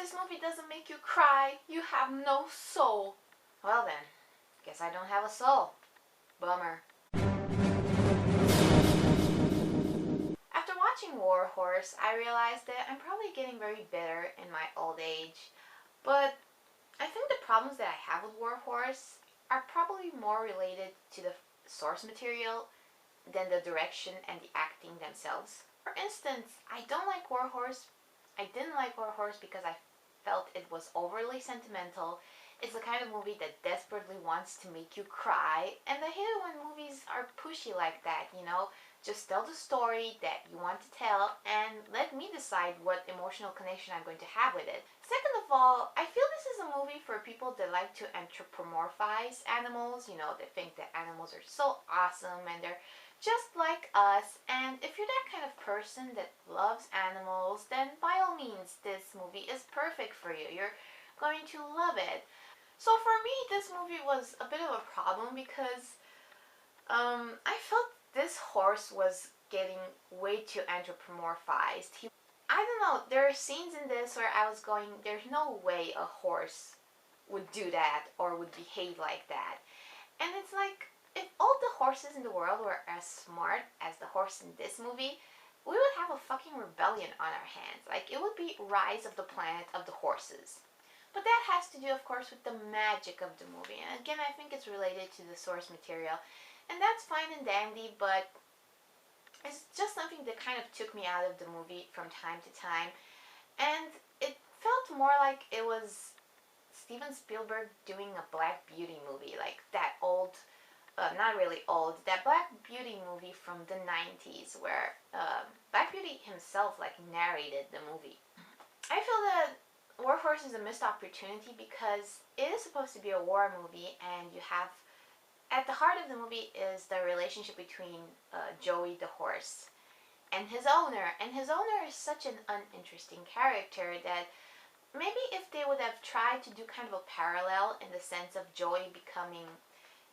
this movie doesn't make you cry, you have no soul. Well then, guess I don't have a soul. Bummer. After watching War Horse, I realized that I'm probably getting very bitter in my old age. But I think the problems that I have with War Horse are probably more related to the source material than the direction and the acting themselves. For instance, I don't like War Horse. I didn't like War Horse because I felt it was overly sentimental. It's the kind of movie that desperately wants to make you cry, and I hate it when movies are pushy like that, you know? Just tell the story that you want to tell and let me decide what emotional connection I'm going to have with it. Second of all, I feel this is a movie for people that like to anthropomorphize animals, you know, that think that animals are so awesome and they're just like us. And if you're that kind of person that loves animals, then by all means, this movie is perfect for you. You're going to love it. So for me, this movie was a bit of a problem because I felt this horse was getting way too anthropomorphized. I don't know, there are scenes in this where I was going, there's no way a horse would do that or would behave like that. And it's like, if all the horses in the world were as smart as the horse in this movie, we would have a fucking rebellion on our hands. Like, it would be Rise of the Planet of the Horses. But that has to do, of course, with the magic of the movie. And again, I think it's related to the source material. And that's fine and dandy, but it's just something that kind of took me out of the movie from time to time. And it felt more like it was Steven Spielberg doing a Black Beauty movie, like that old, not really old, that Black Beauty movie from the 90s where Black Beauty himself like narrated the movie. I feel that War Horse is a missed opportunity because it is supposed to be a war movie, and you have at the heart of the movie is the relationship between Joey the horse and his owner. And his owner is such an uninteresting character that maybe if they would have tried to do kind of a parallel in the sense of Joey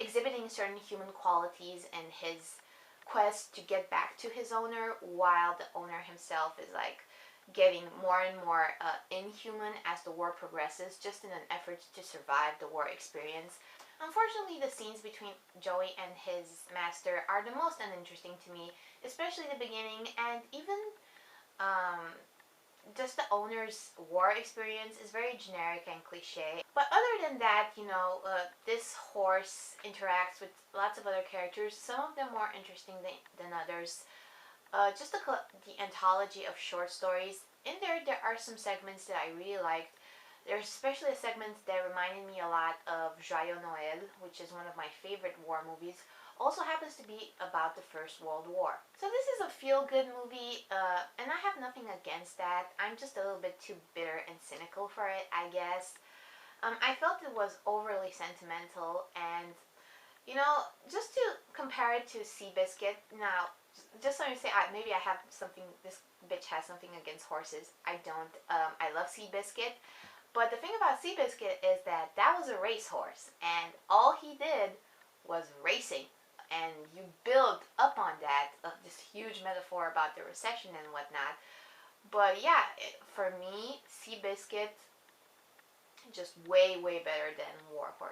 exhibiting certain human qualities in his quest to get back to his owner, while the owner himself is like getting more and more inhuman as the war progresses, just in an effort to survive the war experience. Unfortunately, the scenes between Joey and his master are the most uninteresting to me, especially the beginning, and even just the owner's war experience is very generic and cliche. But other than that, you know, this horse interacts with lots of other characters, some of them more interesting than others. Just the anthology of short stories. In there are some segments that I really liked. There's especially a segment that reminded me a lot of Joyeux Noël, which is one of my favorite war movies. Also happens to be about the First World War. So this is a feel-good movie, and I have nothing against that. I'm just a little bit too bitter and cynical for it, I guess. I felt it was overly sentimental, and you know, just to compare it to Seabiscuit, now, just let me say, maybe I have something, this bitch has something against horses. I don't. I love Seabiscuit. But the thing about Seabiscuit is that that was a racehorse, and all he did was racing. And you build up on that, this huge metaphor about the recession and whatnot. But yeah, for me, Seabiscuit, just way, way better than War Horse.